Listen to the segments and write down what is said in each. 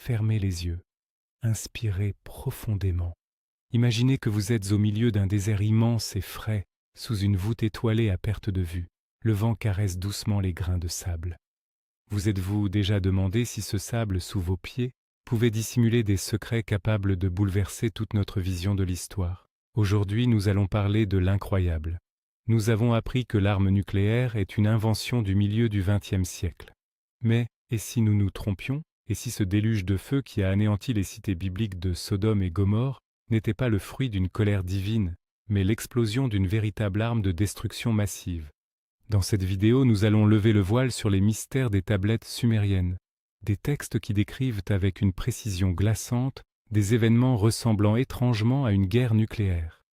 fermez les yeux, inspirez profondément. Imaginez que vous êtes au milieu d'un désert immense et frais, sous une voûte étoilée à perte de vue. Le vent caresse doucement les grains de sable. Vous êtes-vous déjà demandé si ce sable sous vos pieds pouvait dissimuler des secrets capables de bouleverser toute notre vision de l'histoire? Aujourd'hui, nous allons parler de l'incroyable. Nous avons appris que l'arme nucléaire est une invention du milieu du XXe siècle. Mais, et si nous nous trompions? Et si ce déluge de feu qui a anéanti les cités bibliques de Sodome et Gomorrhe n'était pas le fruit d'une colère divine, mais l'explosion d'une véritable arme de destruction massive? Dans cette vidéo, nous allons lever le voile sur les mystères des tablettes sumériennes, des textes qui décrivent avec une précision glaçante des événements ressemblant étrangement à une guerre nucléaire.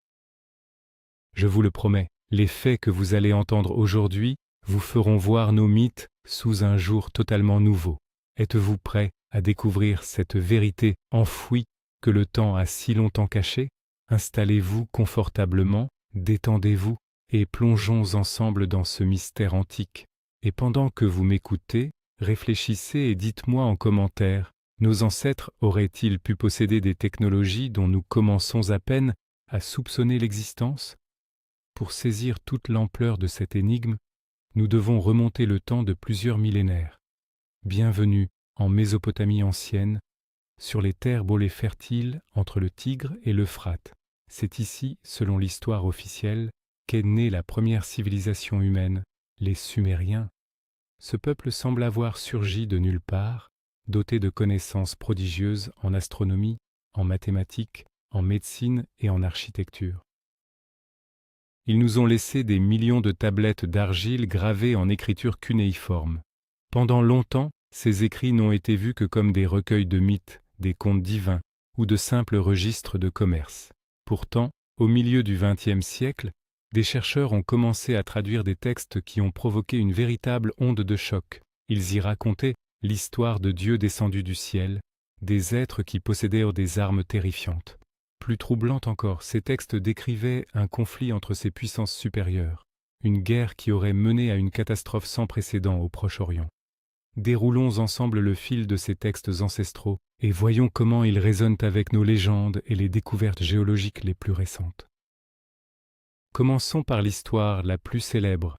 Je vous le promets, les faits que vous allez entendre aujourd'hui vous feront voir nos mythes sous un jour totalement nouveau. Êtes-vous prêt à découvrir cette vérité enfouie que le temps a si longtemps cachée? Installez-vous confortablement, détendez-vous, et plongeons ensemble dans ce mystère antique. Et pendant que vous m'écoutez, réfléchissez et dites-moi en commentaire, nos ancêtres auraient-ils pu posséder des technologies dont nous commençons à peine à soupçonner l'existence? Pour saisir toute l'ampleur de cette énigme, nous devons remonter le temps de plusieurs millénaires. Bienvenue en Mésopotamie ancienne, sur les terres beaux et fertiles entre le Tigre et l'Euphrate. C'est ici, selon l'histoire officielle, qu'est née la première civilisation humaine, les Sumériens. Ce peuple semble avoir surgi de nulle part, doté de connaissances prodigieuses en astronomie, en mathématiques, en médecine et en architecture. Ils nous ont laissé des millions de tablettes d'argile gravées en écriture cunéiforme. Pendant longtemps, ces écrits n'ont été vus que comme des recueils de mythes, des contes divins ou de simples registres de commerce. Pourtant, au milieu du XXe siècle, des chercheurs ont commencé à traduire des textes qui ont provoqué une véritable onde de choc. Ils y racontaient l'histoire de dieux descendus du ciel, des êtres qui possédaient des armes terrifiantes. Plus troublante encore, ces textes décrivaient un conflit entre ces puissances supérieures, une guerre qui aurait mené à une catastrophe sans précédent au Proche-Orient. Déroulons ensemble le fil de ces textes ancestraux et voyons comment ils résonnent avec nos légendes et les découvertes géologiques les plus récentes. Commençons par l'histoire la plus célèbre,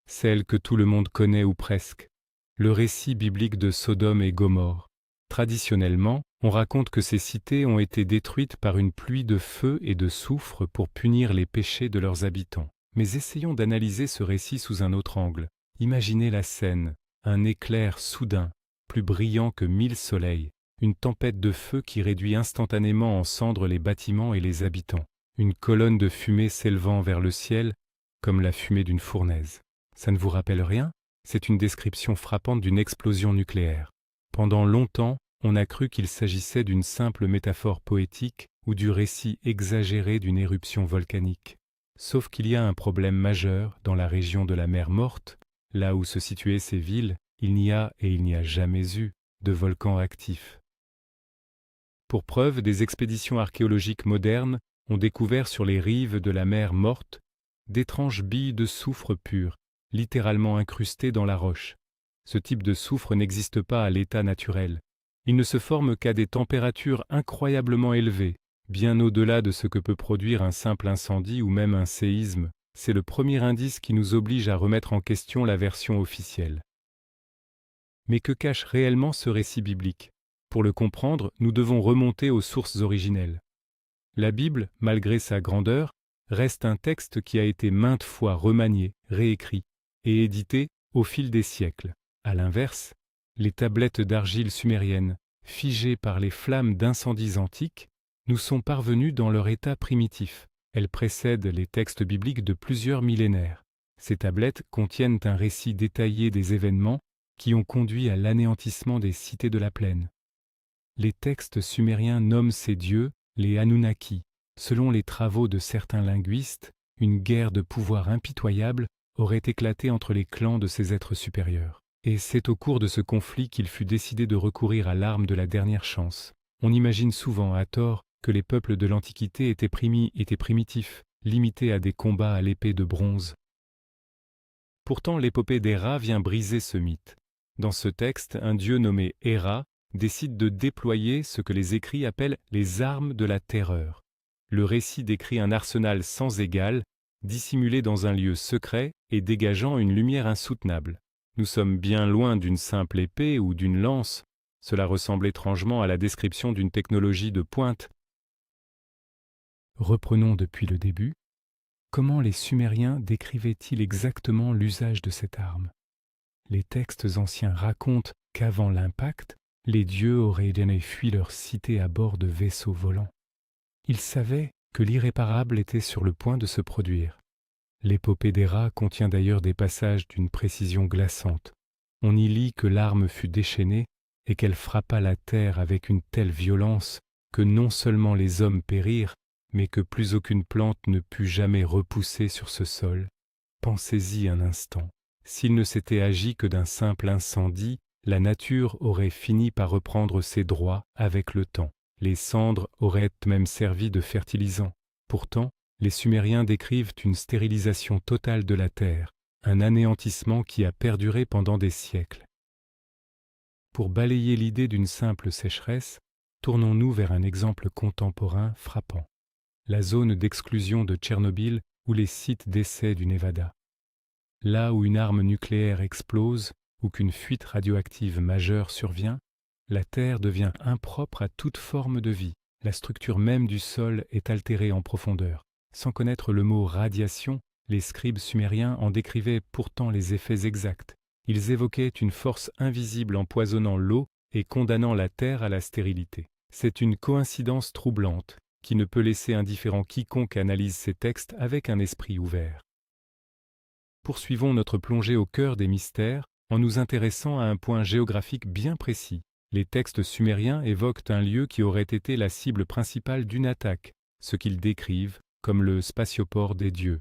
celle que tout le monde connaît ou presque, le récit biblique de Sodome et Gomorrhe. Traditionnellement, on raconte que ces cités ont été détruites par une pluie de feu et de soufre pour punir les péchés de leurs habitants. Mais essayons d'analyser ce récit sous un autre angle. Imaginez la scène, un éclair soudain, plus brillant que 1000 soleils, une tempête de feu qui réduit instantanément en cendres les bâtiments et les habitants. Une colonne de fumée s'élevant vers le ciel, comme la fumée d'une fournaise. Ça ne vous rappelle rien? C'est une description frappante d'une explosion nucléaire. Pendant longtemps, on a cru qu'il s'agissait d'une simple métaphore poétique ou du récit exagéré d'une éruption volcanique. Sauf qu'il y a un problème majeur dans la région de la mer Morte, là où se situaient ces villes, il n'y a et il n'y a jamais eu de volcan actif. Pour preuve, des expéditions archéologiques modernes ont découvert sur les rives de la mer Morte d'étranges billes de soufre pur, littéralement incrustées dans la roche. Ce type de soufre n'existe pas à l'état naturel. Il ne se forme qu'à des températures incroyablement élevées, bien au-delà de ce que peut produire un simple incendie ou même un séisme. C'est le premier indice qui nous oblige à remettre en question la version officielle. Mais que cache réellement ce récit biblique? Pour le comprendre, nous devons remonter aux sources originelles. La Bible, malgré sa grandeur, reste un texte qui a été maintes fois remanié, réécrit et édité au fil des siècles. À l'inverse, les tablettes d'argile sumériennes, figées par les flammes d'incendies antiques, nous sont parvenues dans leur état primitif. Elles précèdent les textes bibliques de plusieurs millénaires. Ces tablettes contiennent un récit détaillé des événements qui ont conduit à l'anéantissement des cités de la plaine. Les textes sumériens nomment ces dieux les Anunnaki. Selon les travaux de certains linguistes, une guerre de pouvoir impitoyable aurait éclaté entre les clans de ces êtres supérieurs. Et c'est au cours de ce conflit qu'il fut décidé de recourir à l'arme de la dernière chance. On imagine souvent, à tort, que les peuples de l'Antiquité étaient primitifs, limités à des combats à l'épée de bronze. Pourtant, l'épopée d'Héra vient briser ce mythe. Dans ce texte, un dieu nommé Héra décide de déployer ce que les écrits appellent les armes de la terreur. Le récit décrit un arsenal sans égal, dissimulé dans un lieu secret et dégageant une lumière insoutenable. Nous sommes bien loin d'une simple épée ou d'une lance. Cela ressemble étrangement à la description d'une technologie de pointe. Reprenons depuis le début. Comment les Sumériens décrivaient-ils exactement l'usage de cette arme? Les textes anciens racontent qu'avant l'impact, les dieux auraient fui leur cité à bord de vaisseaux volants. Ils savaient que l'irréparable était sur le point de se produire. L'épopée des rats contient d'ailleurs des passages d'une précision glaçante. On y lit que l'arme fut déchaînée et qu'elle frappa la terre avec une telle violence que non seulement les hommes périrent, mais que plus aucune plante ne put jamais repousser sur ce sol. Pensez-y un instant. S'il ne s'était agi que d'un simple incendie, la nature aurait fini par reprendre ses droits avec le temps. Les cendres auraient même servi de fertilisant. Pourtant, les Sumériens décrivent une stérilisation totale de la terre, un anéantissement qui a perduré pendant des siècles. Pour balayer l'idée d'une simple sécheresse, tournons-nous vers un exemple contemporain frappant. La zone d'exclusion de Tchernobyl ou les sites d'essai du Nevada. Là où une arme nucléaire explose ou qu'une fuite radioactive majeure survient, la Terre devient impropre à toute forme de vie. La structure même du sol est altérée en profondeur. Sans connaître le mot radiation, les scribes sumériens en décrivaient pourtant les effets exacts. Ils évoquaient une force invisible empoisonnant l'eau et condamnant la Terre à la stérilité. C'est une coïncidence troublante qui ne peut laisser indifférent quiconque analyse ces textes avec un esprit ouvert. Poursuivons notre plongée au cœur des mystères en nous intéressant à un point géographique bien précis. Les textes sumériens évoquent un lieu qui aurait été la cible principale d'une attaque, ce qu'ils décrivent comme le spatioport des dieux.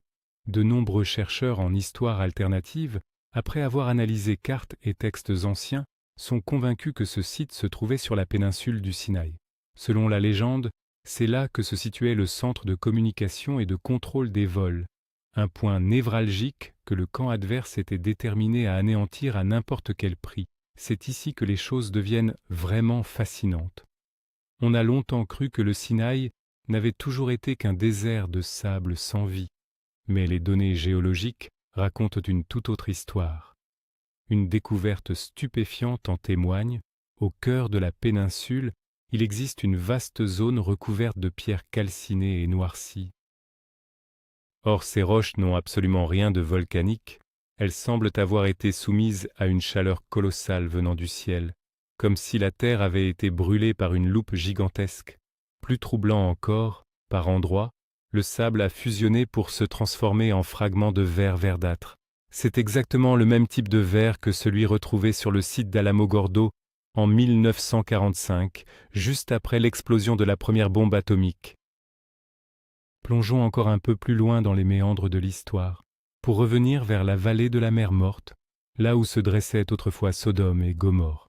De nombreux chercheurs en histoire alternative, après avoir analysé cartes et textes anciens, sont convaincus que ce site se trouvait sur la péninsule du Sinaï. Selon la légende, c'est là que se situait le centre de communication et de contrôle des vols, un point névralgique que le camp adverse était déterminé à anéantir à n'importe quel prix. C'est ici que les choses deviennent vraiment fascinantes. On a longtemps cru que le Sinaï n'avait toujours été qu'un désert de sable sans vie, mais les données géologiques racontent une toute autre histoire. Une découverte stupéfiante en témoigne. Au cœur de la péninsule, il existe une vaste zone recouverte de pierres calcinées et noircies. Or, ces roches n'ont absolument rien de volcanique. Elles semblent avoir été soumises à une chaleur colossale venant du ciel, comme si la terre avait été brûlée par une loupe gigantesque. Plus troublant encore, par endroits, le sable a fusionné pour se transformer en fragments de verre verdâtre. C'est exactement le même type de verre que celui retrouvé sur le site d'Alamogordo en 1945, juste après l'explosion de la première bombe atomique. Plongeons encore un peu plus loin dans les méandres de l'histoire, pour revenir vers la vallée de la mer Morte, là où se dressaient autrefois Sodome et Gomorrhe.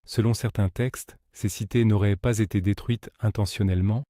Selon certains textes, ces cités n'auraient pas été détruites intentionnellement,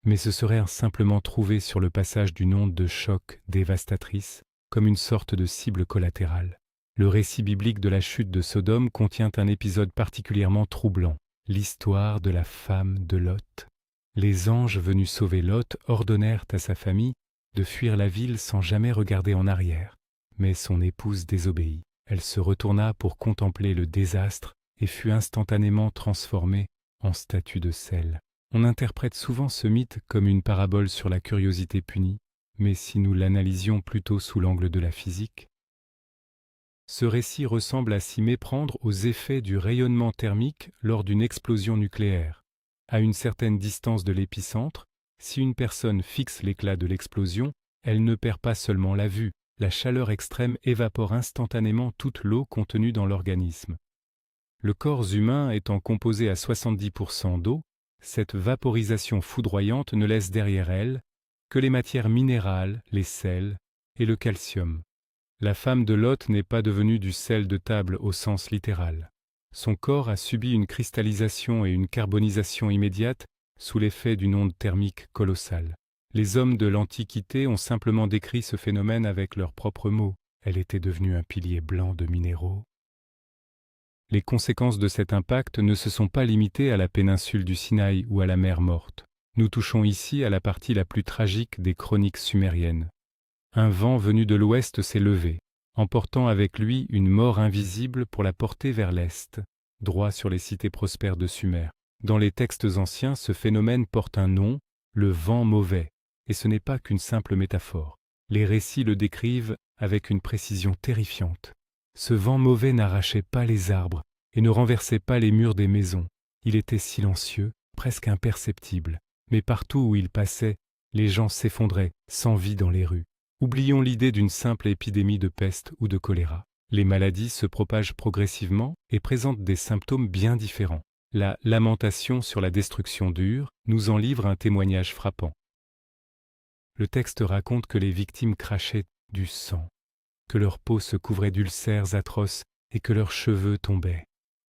mais se seraient simplement trouvées sur le passage d'une onde de choc dévastatrice, comme une sorte de cible collatérale. Le récit biblique de la chute de Sodome contient un épisode particulièrement troublant, l'histoire de la femme de Lot. Les anges venus sauver Lot ordonnèrent à sa famille de fuir la ville sans jamais regarder en arrière. Mais son épouse désobéit. Elle se retourna pour contempler le désastre et fut instantanément transformée en statue de sel. On interprète souvent ce mythe comme une parabole sur la curiosité punie, mais si nous l'analysions plutôt sous l'angle de la physique, ce récit ressemble à s'y méprendre aux effets du rayonnement thermique lors d'une explosion nucléaire. À une certaine distance de l'épicentre, si une personne fixe l'éclat de l'explosion, elle ne perd pas seulement la vue, la chaleur extrême évapore instantanément toute l'eau contenue dans l'organisme. Le corps humain étant composé à 70% d'eau, cette vaporisation foudroyante ne laisse derrière elle que les matières minérales, les sels et le calcium. La femme de Lot n'est pas devenue du sel de table au sens littéral. Son corps a subi une cristallisation et une carbonisation immédiate sous l'effet d'une onde thermique colossale. Les hommes de l'Antiquité ont simplement décrit ce phénomène avec leurs propres mots. Elle était devenue un pilier blanc de minéraux. Les conséquences de cet impact ne se sont pas limitées à la péninsule du Sinaï ou à la mer Morte. Nous touchons ici à la partie la plus tragique des chroniques sumériennes. Un vent venu de l'ouest s'est levé, emportant avec lui une mort invisible pour la porter vers l'est, droit sur les cités prospères de Sumer. Dans les textes anciens, ce phénomène porte un nom, le vent mauvais, et ce n'est pas qu'une simple métaphore. Les récits le décrivent avec une précision terrifiante. Ce vent mauvais n'arrachait pas les arbres et ne renversait pas les murs des maisons. Il était silencieux, presque imperceptible, mais partout où il passait, les gens s'effondraient, sans vie dans les rues. Oublions l'idée d'une simple épidémie de peste ou de choléra. Les maladies se propagent progressivement et présentent des symptômes bien différents. La lamentation sur la destruction d'Ur nous en livre un témoignage frappant. Le texte raconte que les victimes crachaient du sang, que leur peau se couvrait d'ulcères atroces et que leurs cheveux tombaient.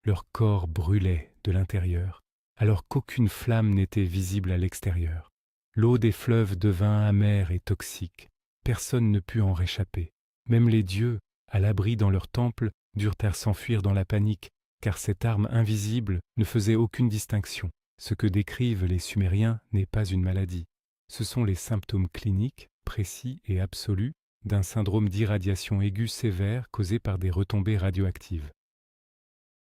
Leur corps brûlait de l'intérieur, alors qu'aucune flamme n'était visible à l'extérieur. L'eau des fleuves devint amère et toxique. Personne ne put en réchapper. Même les dieux, à l'abri dans leur temple, durent à s'enfuir dans la panique, car cette arme invisible ne faisait aucune distinction. Ce que décrivent les Sumériens n'est pas une maladie. Ce sont les symptômes cliniques, précis et absolus, d'un syndrome d'irradiation aiguë sévère causé par des retombées radioactives.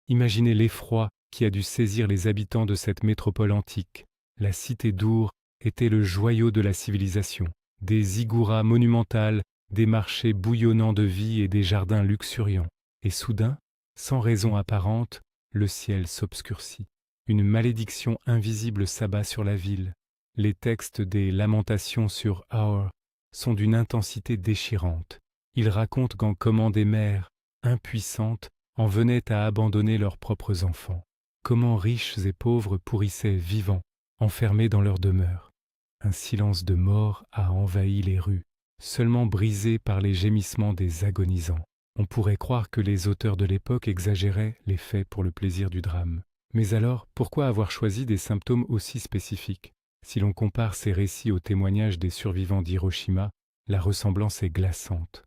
Imaginez l'effroi qui a dû saisir les habitants de cette métropole antique. La cité d'Ur était le joyau de la civilisation. Des zigouras monumentales, des marchés bouillonnants de vie et des jardins luxuriants. Et soudain, sans raison apparente, le ciel s'obscurcit. Une malédiction invisible s'abat sur la ville. Les textes des Lamentations sur Ur sont d'une intensité déchirante. Ils racontent comment des mères, impuissantes, en venaient à abandonner leurs propres enfants. Comment riches et pauvres pourrissaient vivants, enfermés dans leurs demeures. Un silence de mort a envahi les rues, seulement brisé par les gémissements des agonisants. On pourrait croire que les auteurs de l'époque exagéraient les faits pour le plaisir du drame. Mais alors, pourquoi avoir choisi des symptômes aussi spécifiques ? Si l'on compare ces récits aux témoignages des survivants d'Hiroshima, la ressemblance est glaçante.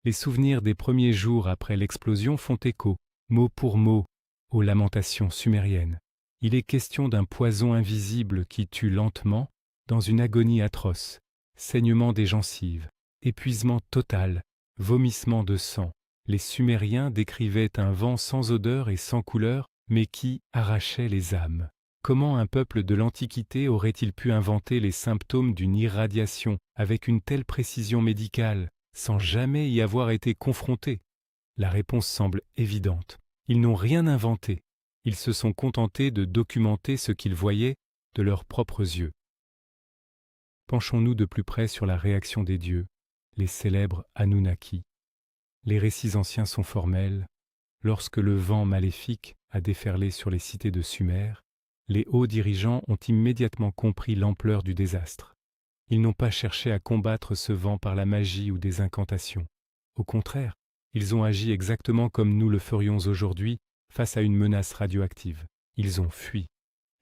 Les souvenirs des premiers jours après l'explosion font écho, mot pour mot, aux lamentations sumériennes. Il est question d'un poison invisible qui tue lentement, dans une agonie atroce, saignement des gencives, épuisement total, vomissement de sang. Les Sumériens décrivaient un vent sans odeur et sans couleur, mais qui arrachait les âmes. Comment un peuple de l'Antiquité aurait-il pu inventer les symptômes d'une irradiation avec une telle précision médicale, sans jamais y avoir été confrontés ? La réponse semble évidente. Ils n'ont rien inventé. Ils se sont contentés de documenter ce qu'ils voyaient de leurs propres yeux. Penchons-nous de plus près sur la réaction des dieux, les célèbres Anunnaki. Les récits anciens sont formels. Lorsque le vent maléfique a déferlé sur les cités de Sumer, les hauts dirigeants ont immédiatement compris l'ampleur du désastre. Ils n'ont pas cherché à combattre ce vent par la magie ou des incantations. Au contraire, ils ont agi exactement comme nous le ferions aujourd'hui face à une menace radioactive. Ils ont fui.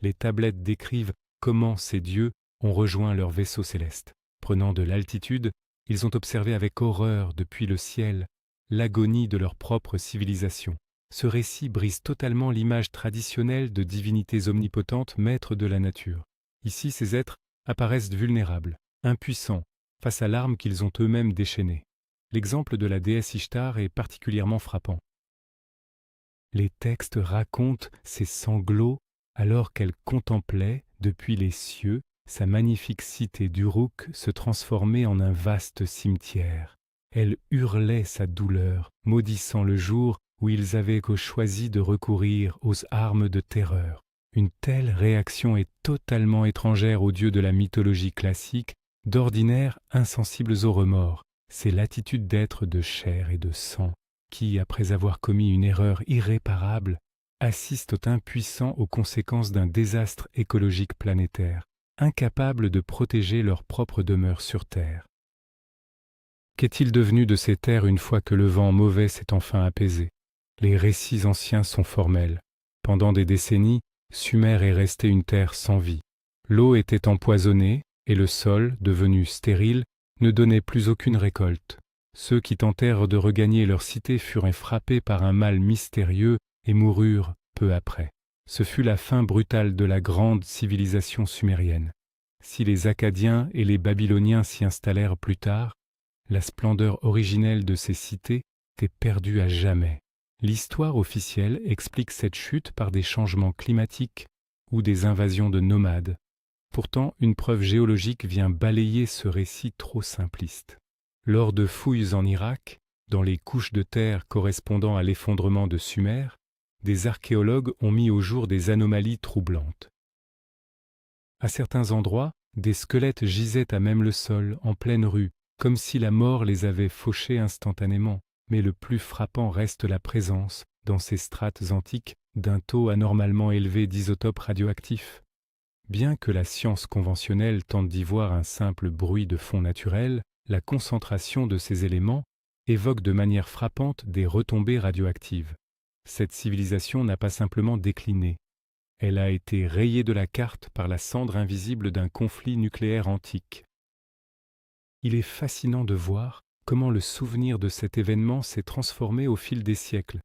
Les tablettes décrivent comment ces dieux ont rejoint leur vaisseau céleste. Prenant de l'altitude, ils ont observé avec horreur depuis le ciel l'agonie de leur propre civilisation. Ce récit brise totalement l'image traditionnelle de divinités omnipotentes maîtres de la nature. Ici, ces êtres apparaissent vulnérables, impuissants, face à l'arme qu'ils ont eux-mêmes déchaînée. L'exemple de la déesse Ishtar est particulièrement frappant. Les textes racontent ses sanglots alors qu'elle contemplait, depuis les cieux, sa magnifique cité d'Uruk se transformer en un vaste cimetière. Elle hurlait sa douleur, maudissant le jour où ils avaient choisi de recourir aux armes de terreur. Une telle réaction est totalement étrangère aux dieux de la mythologie classique, d'ordinaire insensibles au remords. C'est l'attitude d'êtres de chair et de sang qui, après avoir commis une erreur irréparable, assistent impuissants aux conséquences d'un désastre écologique planétaire, incapables de protéger leur propre demeure sur Terre. Qu'est-il devenu de ces terres une fois que le vent mauvais s'est enfin apaisé ? Les récits anciens sont formels. Pendant des décennies, Sumer est restée une terre sans vie. L'eau était empoisonnée et le sol, devenu stérile, ne donnait plus aucune récolte. Ceux qui tentèrent de regagner leur cité furent frappés par un mal mystérieux et moururent peu après. Ce fut la fin brutale de la grande civilisation sumérienne. Si les Akkadiens et les Babyloniens s'y installèrent plus tard, la splendeur originelle de ces cités était perdue à jamais. L'histoire officielle explique cette chute par des changements climatiques ou des invasions de nomades. Pourtant, une preuve géologique vient balayer ce récit trop simpliste. Lors de fouilles en Irak, dans les couches de terre correspondant à l'effondrement de Sumer, des archéologues ont mis au jour des anomalies troublantes. À certains endroits, des squelettes gisaient à même le sol, en pleine rue, comme si la mort les avait fauchés instantanément. Mais le plus frappant reste la présence, dans ces strates antiques, d'un taux anormalement élevé d'isotopes radioactifs. Bien que la science conventionnelle tente d'y voir un simple bruit de fond naturel, la concentration de ces éléments évoque de manière frappante des retombées radioactives. Cette civilisation n'a pas simplement décliné, elle a été rayée de la carte par la cendre invisible d'un conflit nucléaire antique. Il est fascinant de voir comment le souvenir de cet événement s'est transformé au fil des siècles.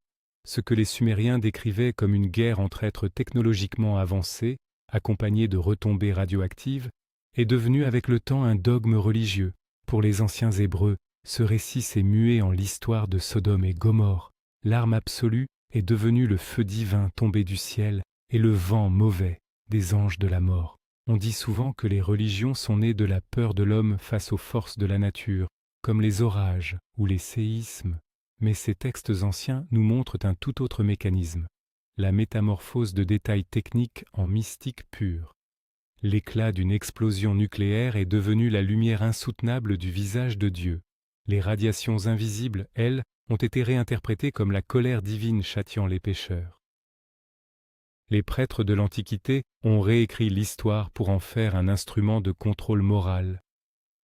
Ce que les Sumériens décrivaient comme une guerre entre êtres technologiquement avancés, accompagnée de retombées radioactives, est devenu avec le temps un dogme religieux. Pour les anciens Hébreux, ce récit s'est mué en l'histoire de Sodome et Gomorrhe. L'arme absolue est devenue le feu divin tombé du ciel et le vent mauvais des anges de la mort. On dit souvent que les religions sont nées de la peur de l'homme face aux forces de la nature, comme les orages ou les séismes. Mais ces textes anciens nous montrent un tout autre mécanisme, la métamorphose de détails techniques en mystique pure. L'éclat d'une explosion nucléaire est devenu la lumière insoutenable du visage de Dieu. Les radiations invisibles, elles, ont été réinterprétées comme la colère divine châtiant les pécheurs. Les prêtres de l'Antiquité ont réécrit l'histoire pour en faire un instrument de contrôle moral.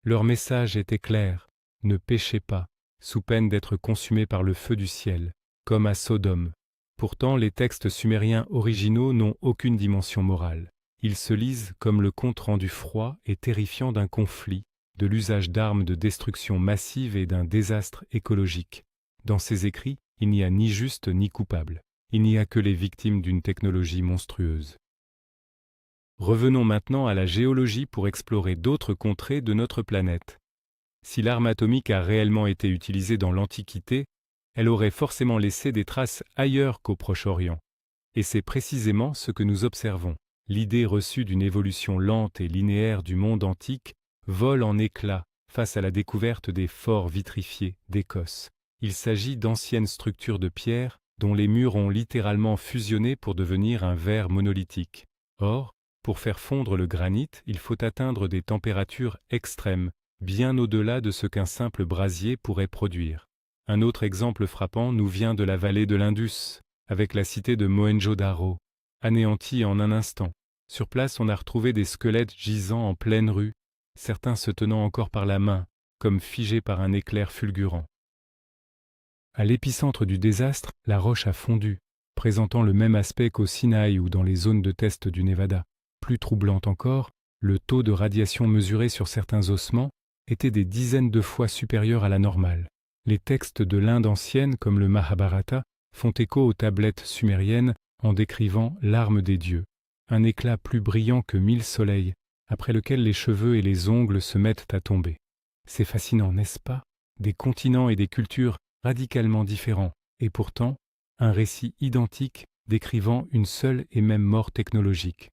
Leur message était clair, ne péchez pas, sous peine d'être consumés par le feu du ciel, comme à Sodome. Pourtant, les textes sumériens originaux n'ont aucune dimension morale. Ils se lisent comme le compte rendu froid et terrifiant d'un conflit, de l'usage d'armes de destruction massive et d'un désastre écologique. Dans ces écrits, il n'y a ni juste ni coupable. Il n'y a que les victimes d'une technologie monstrueuse. Revenons maintenant à la géologie pour explorer d'autres contrées de notre planète. Si l'arme atomique a réellement été utilisée dans l'Antiquité, elle aurait forcément laissé des traces ailleurs qu'au Proche-Orient. Et c'est précisément ce que nous observons. L'idée reçue d'une évolution lente et linéaire du monde antique vole en éclats face à la découverte des forts vitrifiés d'Écosse. Il s'agit d'anciennes structures de pierre dont les murs ont littéralement fusionné pour devenir un verre monolithique. Or, pour faire fondre le granit, il faut atteindre des températures extrêmes, bien au-delà de ce qu'un simple brasier pourrait produire. Un autre exemple frappant nous vient de la vallée de l'Indus, avec la cité de Mohenjo-Daro, anéantie en un instant. Sur place, on a retrouvé des squelettes gisant en pleine rue, certains se tenant encore par la main, comme figés par un éclair fulgurant. À l'épicentre du désastre, la roche a fondu, présentant le même aspect qu'au Sinaï ou dans les zones de test du Nevada. Plus troublant encore, le taux de radiation mesuré sur certains ossements était des dizaines de fois supérieur à la normale. Les textes de l'Inde ancienne, comme le Mahabharata, font écho aux tablettes sumériennes en décrivant l'arme des dieux, un éclat plus brillant que 1000 soleils, après lequel les cheveux et les ongles se mettent à tomber. C'est fascinant, n'est-ce pas? Des continents et des cultures radicalement différents, et pourtant un récit identique décrivant une seule et même mort technologique.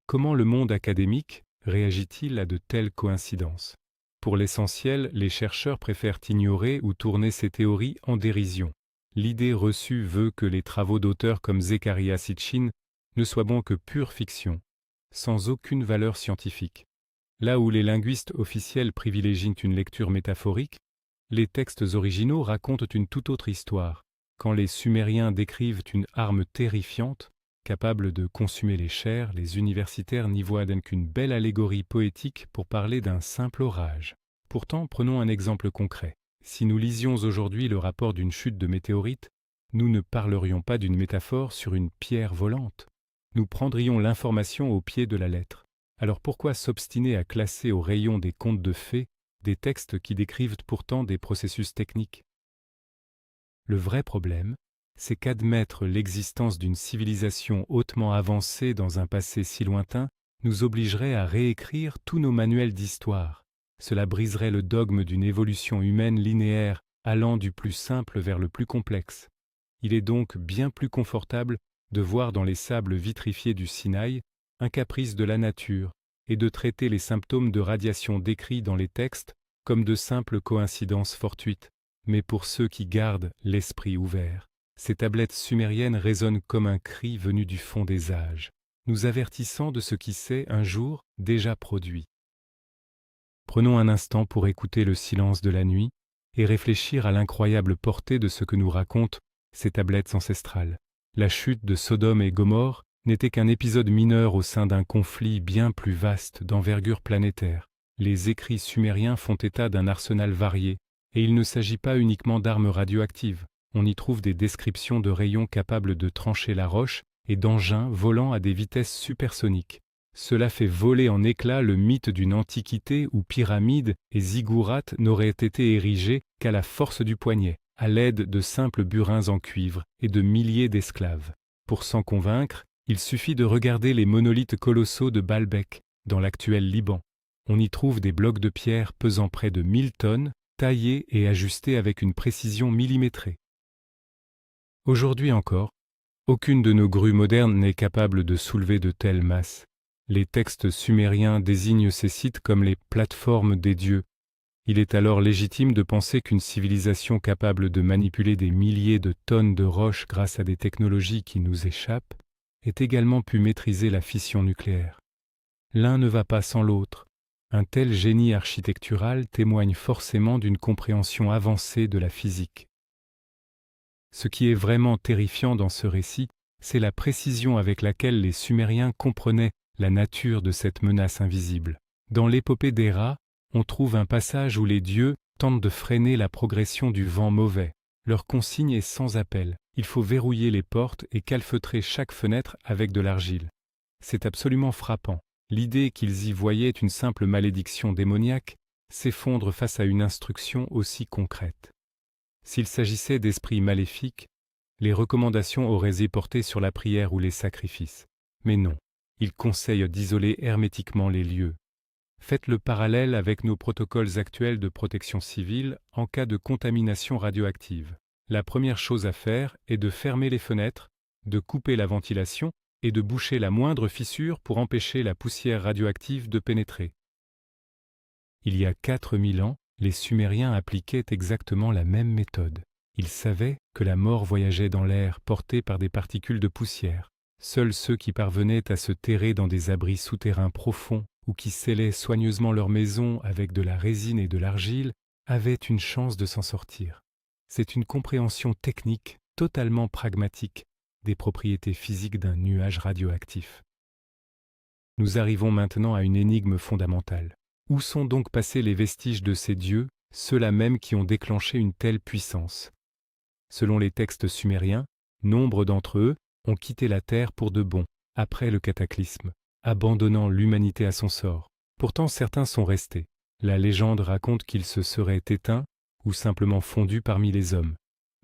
Comment le monde académique réagit-il à de telles coïncidences? Pour l'essentiel, les chercheurs préfèrent ignorer ou tourner ces théories en dérision. L'idée reçue veut que les travaux d'auteurs comme Zecharia Sitchin ne soient bons que pure fiction, sans aucune valeur scientifique. Là où les linguistes officiels privilégient une lecture métaphorique, les textes originaux racontent une toute autre histoire. Quand les Sumériens décrivent une arme terrifiante, capable de consumer les chairs, les universitaires n'y voient qu'une belle allégorie poétique pour parler d'un simple orage. Pourtant, prenons un exemple concret. Si nous lisions aujourd'hui le rapport d'une chute de météorite, nous ne parlerions pas d'une métaphore sur une pierre volante. Nous prendrions l'information au pied de la lettre. Alors pourquoi s'obstiner à classer au rayon des contes de fées des textes qui décrivent pourtant des processus techniques. Le vrai problème, c'est qu'admettre l'existence d'une civilisation hautement avancée dans un passé si lointain nous obligerait à réécrire tous nos manuels d'histoire. Cela briserait le dogme d'une évolution humaine linéaire allant du plus simple vers le plus complexe. Il est donc bien plus confortable de voir dans les sables vitrifiés du Sinaï un caprice de la nature et de traiter les symptômes de radiation décrits dans les textes comme de simples coïncidences fortuites. Mais pour ceux qui gardent l'esprit ouvert, ces tablettes sumériennes résonnent comme un cri venu du fond des âges, nous avertissant de ce qui s'est un jour déjà produit. Prenons un instant pour écouter le silence de la nuit et réfléchir à l'incroyable portée de ce que nous racontent ces tablettes ancestrales. La chute de Sodome et Gomorrhe n'était qu'un épisode mineur au sein d'un conflit bien plus vaste d'envergure planétaire. Les écrits sumériens font état d'un arsenal varié, et il ne s'agit pas uniquement d'armes radioactives. On y trouve des descriptions de rayons capables de trancher la roche et d'engins volant à des vitesses supersoniques. Cela fait voler en éclats le mythe d'une antiquité où pyramides et ziggourats n'auraient été érigés qu'à la force du poignet, à l'aide de simples burins en cuivre et de milliers d'esclaves. Pour s'en convaincre, il suffit de regarder les monolithes colossaux de Baalbek, dans l'actuel Liban. On y trouve des blocs de pierre pesant près de 1000 tonnes, taillés et ajustés avec une précision millimétrée. Aujourd'hui encore, aucune de nos grues modernes n'est capable de soulever de telles masses. Les textes sumériens désignent ces sites comme les plateformes des dieux. Il est alors légitime de penser qu'une civilisation capable de manipuler des milliers de tonnes de roches grâce à des technologies qui nous échappent ait également pu maîtriser la fission nucléaire. L'un ne va pas sans l'autre. Un tel génie architectural témoigne forcément d'une compréhension avancée de la physique. Ce qui est vraiment terrifiant dans ce récit, c'est la précision avec laquelle les Sumériens comprenaient la nature de cette menace invisible. Dans l'épopée d'Héra, on trouve un passage où les dieux tentent de freiner la progression du vent mauvais. Leur consigne est sans appel. Il faut verrouiller les portes et calfeutrer chaque fenêtre avec de l'argile. C'est absolument frappant. L'idée qu'ils y voyaient une simple malédiction démoniaque s'effondre face à une instruction aussi concrète. S'il s'agissait d'esprits maléfiques, les recommandations auraient été portées sur la prière ou les sacrifices. Mais non, ils conseillent d'isoler hermétiquement les lieux. Faites le parallèle avec nos protocoles actuels de protection civile en cas de contamination radioactive. La première chose à faire est de fermer les fenêtres, de couper la ventilation et de boucher la moindre fissure pour empêcher la poussière radioactive de pénétrer. Il y a 4000 ans, les Sumériens appliquaient exactement la même méthode. Ils savaient que la mort voyageait dans l'air portée par des particules de poussière. Seuls ceux qui parvenaient à se terrer dans des abris souterrains profonds ou qui scellaient soigneusement leur maison avec de la résine et de l'argile avaient une chance de s'en sortir. C'est une compréhension technique totalement pragmatique des propriétés physiques d'un nuage radioactif. Nous arrivons maintenant à une énigme fondamentale. Où sont donc passés les vestiges de ces dieux, ceux-là même qui ont déclenché une telle puissance? Selon les textes sumériens, nombre d'entre eux ont quitté la terre pour de bon, après le cataclysme, abandonnant l'humanité à son sort. Pourtant certains sont restés. La légende raconte qu'ils se seraient éteints ou simplement fondus parmi les hommes.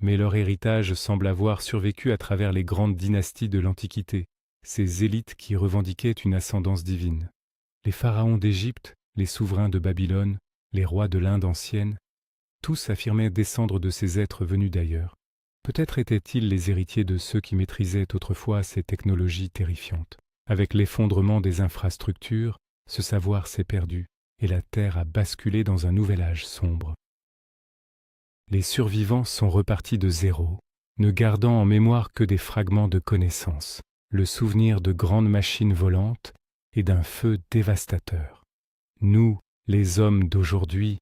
Mais leur héritage semble avoir survécu à travers les grandes dynasties de l'Antiquité, ces élites qui revendiquaient une ascendance divine. Les pharaons d'Égypte, les souverains de Babylone, les rois de l'Inde ancienne, tous affirmaient descendre de ces êtres venus d'ailleurs. Peut-être étaient-ils les héritiers de ceux qui maîtrisaient autrefois ces technologies terrifiantes. Avec l'effondrement des infrastructures, ce savoir s'est perdu et la Terre a basculé dans un nouvel âge sombre. Les survivants sont repartis de zéro, ne gardant en mémoire que des fragments de connaissances, le souvenir de grandes machines volantes et d'un feu dévastateur. Nous, les hommes d'aujourd'hui,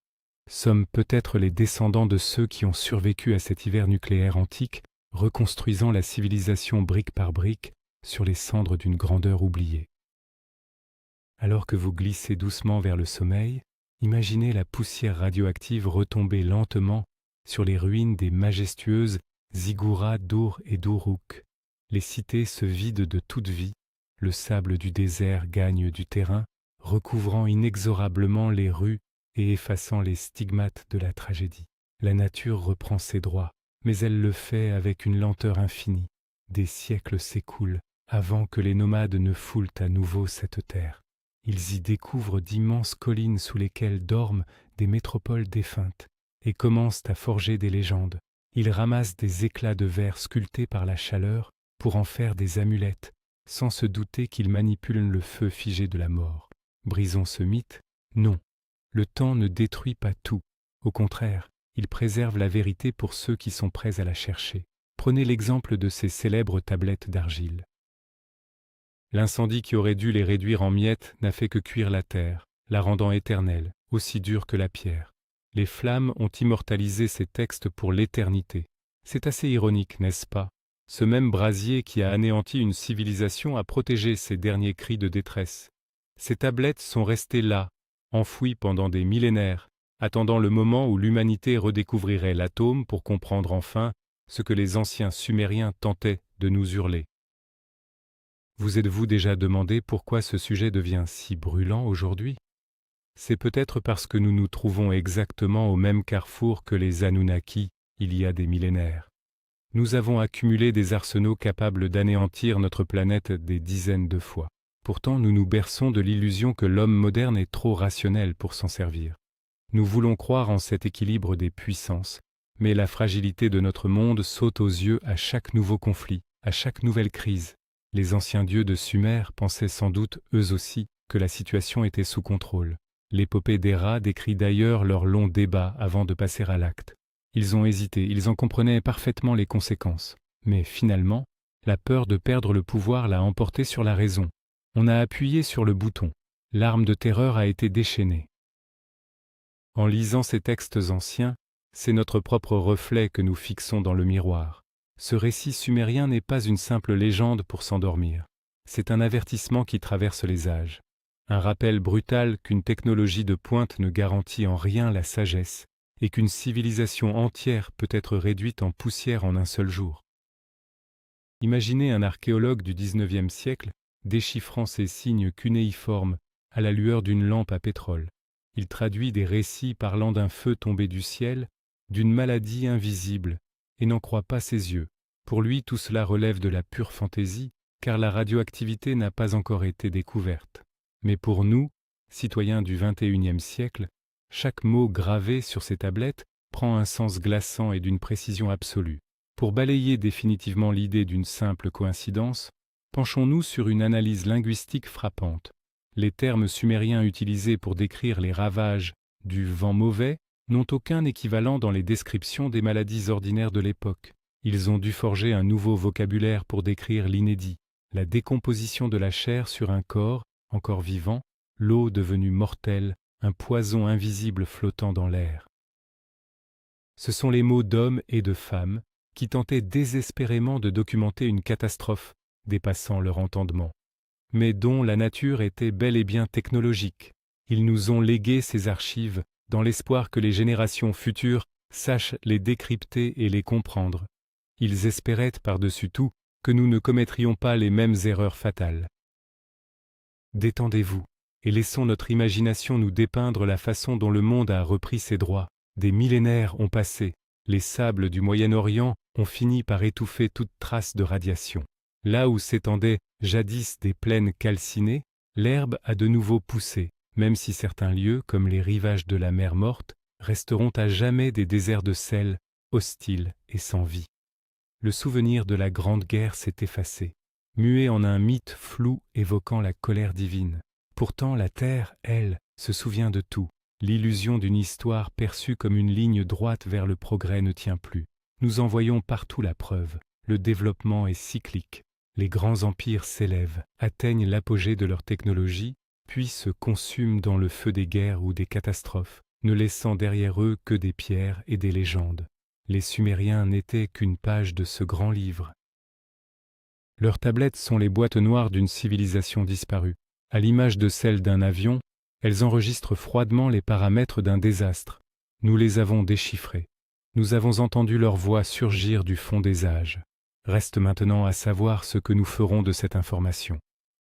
sommes peut-être les descendants de ceux qui ont survécu à cet hiver nucléaire antique, reconstruisant la civilisation brique par brique sur les cendres d'une grandeur oubliée. Alors que vous glissez doucement vers le sommeil, imaginez la poussière radioactive retomber lentement sur les ruines des majestueuses ziggourats d'Ur et d'Uruk. Les cités se vident de toute vie, le sable du désert gagne du terrain, recouvrant inexorablement les rues et effaçant les stigmates de la tragédie. La nature reprend ses droits, mais elle le fait avec une lenteur infinie. Des siècles s'écoulent avant que les nomades ne foulent à nouveau cette terre. Ils y découvrent d'immenses collines sous lesquelles dorment des métropoles défuntes et commencent à forger des légendes. Ils ramassent des éclats de verre sculptés par la chaleur pour en faire des amulettes, sans se douter qu'ils manipulent le feu figé de la mort. Brisons ce mythe? Non. Le temps ne détruit pas tout. Au contraire, il préserve la vérité pour ceux qui sont prêts à la chercher. Prenez l'exemple de ces célèbres tablettes d'argile. L'incendie qui aurait dû les réduire en miettes n'a fait que cuire la terre, la rendant éternelle, aussi dure que la pierre. Les flammes ont immortalisé ces textes pour l'éternité. C'est assez ironique, n'est-ce pas? Ce même brasier qui a anéanti une civilisation a protégé ses derniers cris de détresse. Ces tablettes sont restées là, enfouies pendant des millénaires, attendant le moment où l'humanité redécouvrirait l'atome pour comprendre enfin ce que les anciens Sumériens tentaient de nous hurler. Vous êtes-vous déjà demandé pourquoi ce sujet devient si brûlant aujourd'hui? C'est peut-être parce que nous nous trouvons exactement au même carrefour que les Anunnaki il y a des millénaires. Nous avons accumulé des arsenaux capables d'anéantir notre planète des dizaines de fois. Pourtant, nous nous berçons de l'illusion que l'homme moderne est trop rationnel pour s'en servir. Nous voulons croire en cet équilibre des puissances, mais la fragilité de notre monde saute aux yeux à chaque nouveau conflit, à chaque nouvelle crise. Les anciens dieux de Sumer pensaient sans doute, eux aussi, que la situation était sous contrôle. L'épopée d'Héra décrit d'ailleurs leur long débat avant de passer à l'acte. Ils ont hésité, ils en comprenaient parfaitement les conséquences. Mais finalement, la peur de perdre le pouvoir l'a emporté sur la raison. On a appuyé sur le bouton. L'arme de terreur a été déchaînée. En lisant ces textes anciens, c'est notre propre reflet que nous fixons dans le miroir. Ce récit sumérien n'est pas une simple légende pour s'endormir. C'est un avertissement qui traverse les âges. Un rappel brutal qu'une technologie de pointe ne garantit en rien la sagesse et qu'une civilisation entière peut être réduite en poussière en un seul jour. Imaginez un archéologue du XIXe siècle déchiffrant ces signes cunéiformes à la lueur d'une lampe à pétrole. Il traduit des récits parlant d'un feu tombé du ciel, d'une maladie invisible, et n'en croit pas ses yeux. Pour lui, tout cela relève de la pure fantaisie, car la radioactivité n'a pas encore été découverte. Mais pour nous, citoyens du XXIe siècle, chaque mot gravé sur ces tablettes prend un sens glaçant et d'une précision absolue. Pour balayer définitivement l'idée d'une simple coïncidence, penchons-nous sur une analyse linguistique frappante. Les termes sumériens utilisés pour décrire les ravages du vent mauvais n'ont aucun équivalent dans les descriptions des maladies ordinaires de l'époque. Ils ont dû forger un nouveau vocabulaire pour décrire l'inédit, la décomposition de la chair sur un corps encore vivant, l'eau devenue mortelle, un poison invisible flottant dans l'air. Ce sont les mots d'hommes et de femmes qui tentaient désespérément de documenter une catastrophe dépassant leur entendement, mais dont la nature était bel et bien technologique. Ils nous ont légué ces archives dans l'espoir que les générations futures sachent les décrypter et les comprendre. Ils espéraient par-dessus tout que nous ne commettrions pas les mêmes erreurs fatales. Détendez-vous et laissons notre imagination nous dépeindre la façon dont le monde a repris ses droits. Des millénaires ont passé, les sables du Moyen-Orient ont fini par étouffer toute trace de radiation. Là où s'étendaient jadis des plaines calcinées, l'herbe a de nouveau poussé, même si certains lieux, comme les rivages de la mer Morte, resteront à jamais des déserts de sel, hostiles et sans vie. Le souvenir de la Grande Guerre s'est effacé, muet en un mythe flou évoquant la colère divine. Pourtant la Terre, elle, se souvient de tout. L'illusion d'une histoire perçue comme une ligne droite vers le progrès ne tient plus. Nous en voyons partout la preuve. Le développement est cyclique. Les grands empires s'élèvent, atteignent l'apogée de leur technologie, puis se consument dans le feu des guerres ou des catastrophes, ne laissant derrière eux que des pierres et des légendes. Les Sumériens n'étaient qu'une page de ce grand livre. Leurs tablettes sont les boîtes noires d'une civilisation disparue. À l'image de celle d'un avion, elles enregistrent froidement les paramètres d'un désastre. Nous les avons déchiffrés. Nous avons entendu leur voix surgir du fond des âges. Reste maintenant à savoir ce que nous ferons de cette information.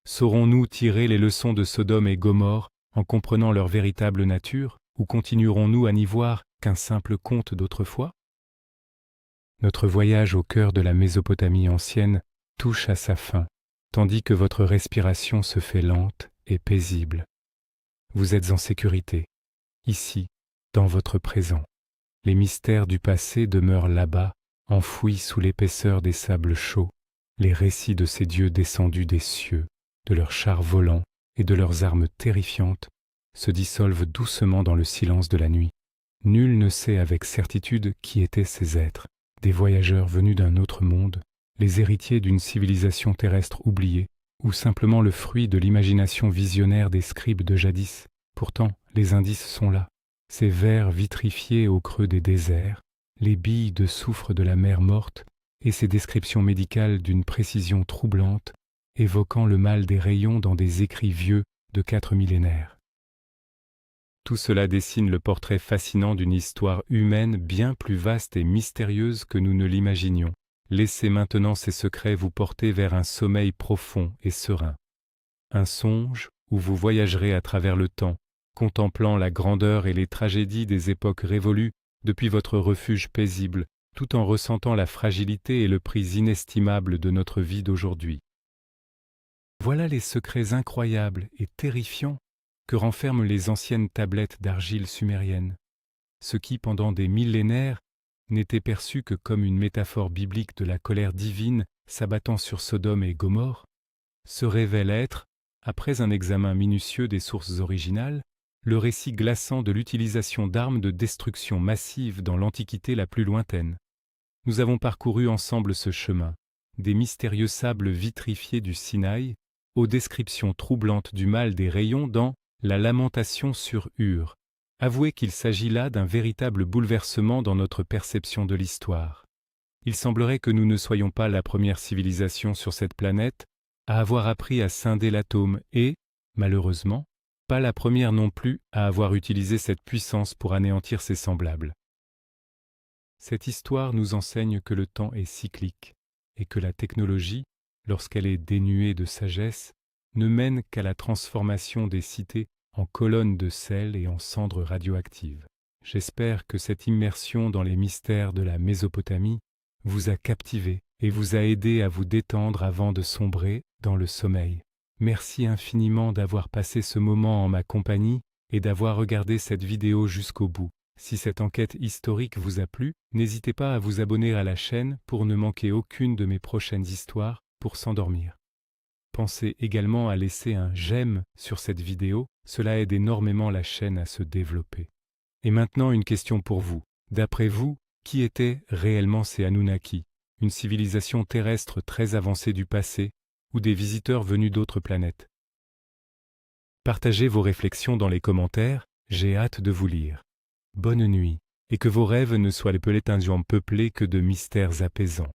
Saurons-nous tirer les leçons de Sodome et Gomorrhe en comprenant leur véritable nature, ou continuerons-nous à n'y voir qu'un simple conte d'autrefois? Notre voyage au cœur de la Mésopotamie ancienne touche à sa fin, tandis que votre respiration se fait lente et paisible. Vous êtes en sécurité, ici, dans votre présent. Les mystères du passé demeurent là-bas, enfouis sous l'épaisseur des sables chauds, les récits de ces dieux descendus des cieux, de leurs chars volants et de leurs armes terrifiantes, se dissolvent doucement dans le silence de la nuit. Nul ne sait avec certitude qui étaient ces êtres, des voyageurs venus d'un autre monde, les héritiers d'une civilisation terrestre oubliée, ou simplement le fruit de l'imagination visionnaire des scribes de jadis. Pourtant, les indices sont là, ces vers vitrifiés au creux des déserts, les billes de soufre de la mer morte et ces descriptions médicales d'une précision troublante, évoquant le mal des rayons dans des écrits vieux de 4 millénaires. Tout cela dessine le portrait fascinant d'une histoire humaine bien plus vaste et mystérieuse que nous ne l'imaginions. Laissez maintenant ces secrets vous porter vers un sommeil profond et serein. Un songe où vous voyagerez à travers le temps, contemplant la grandeur et les tragédies des époques révolues depuis votre refuge paisible, tout en ressentant la fragilité et le prix inestimable de notre vie d'aujourd'hui. Voilà les secrets incroyables et terrifiants que renferment les anciennes tablettes d'argile sumérienne, ce qui, pendant des millénaires, n'était perçu que comme une métaphore biblique de la colère divine s'abattant sur Sodome et Gomorrhe, se révèle être, après un examen minutieux des sources originales, le récit glaçant de l'utilisation d'armes de destruction massive dans l'Antiquité la plus lointaine. Nous avons parcouru ensemble ce chemin, des mystérieux sables vitrifiés du Sinaï, aux descriptions troublantes du mal des rayons dans La Lamentation sur Ur. Avouez qu'il s'agit là d'un véritable bouleversement dans notre perception de l'histoire. Il semblerait que nous ne soyons pas la première civilisation sur cette planète à avoir appris à scinder l'atome et, malheureusement, pas la première non plus à avoir utilisé cette puissance pour anéantir ses semblables. Cette histoire nous enseigne que le temps est cyclique et que la technologie, lorsqu'elle est dénuée de sagesse, ne mène qu'à la transformation des cités en colonnes de sel et en cendres radioactives. J'espère que cette immersion dans les mystères de la Mésopotamie vous a captivé et vous a aidé à vous détendre avant de sombrer dans le sommeil. Merci infiniment d'avoir passé ce moment en ma compagnie et d'avoir regardé cette vidéo jusqu'au bout. Si cette enquête historique vous a plu, n'hésitez pas à vous abonner à la chaîne pour ne manquer aucune de mes prochaines histoires pour s'endormir. Pensez également à laisser un j'aime sur cette vidéo, cela aide énormément la chaîne à se développer. Et maintenant une question pour vous. D'après vous, qui étaient réellement ces Anunnaki, une civilisation terrestre très avancée du passé ou des visiteurs venus d'autres planètes? Partagez vos réflexions dans les commentaires, j'ai hâte de vous lire. Bonne nuit, et que vos rêves ne soient les peuplés que de mystères apaisants.